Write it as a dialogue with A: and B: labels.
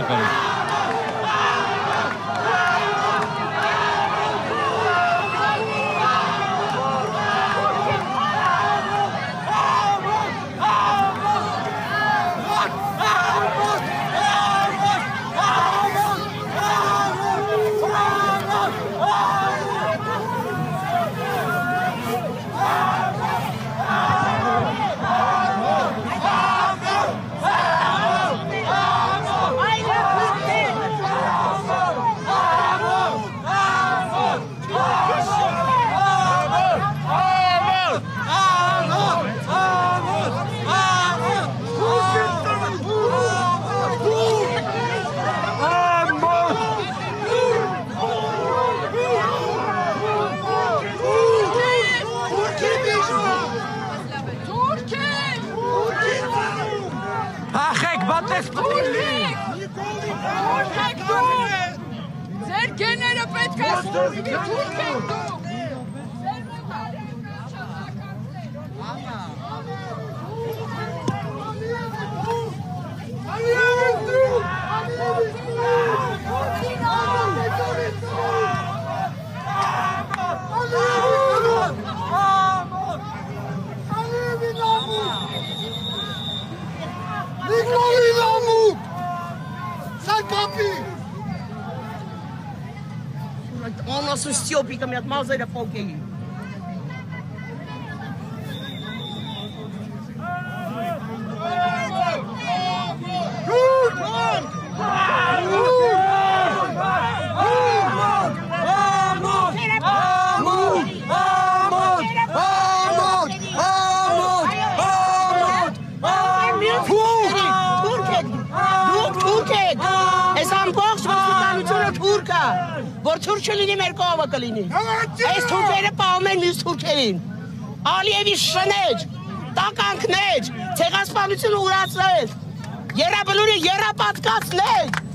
A: շնորհակալ
B: Ձեր գեները պետք է սուրվի թուրք եք դու
C: Он нас с стёпиками отмазали по гею. Որ թուրք չլինի մեր կողմը կլինի։ Այս թուրքերը պահում են մյուս թուրքերին։ Ալիևի շներ, տականքներ, ցեղասպանությունը ուրացնել, երաբլուրը երապատկացնել։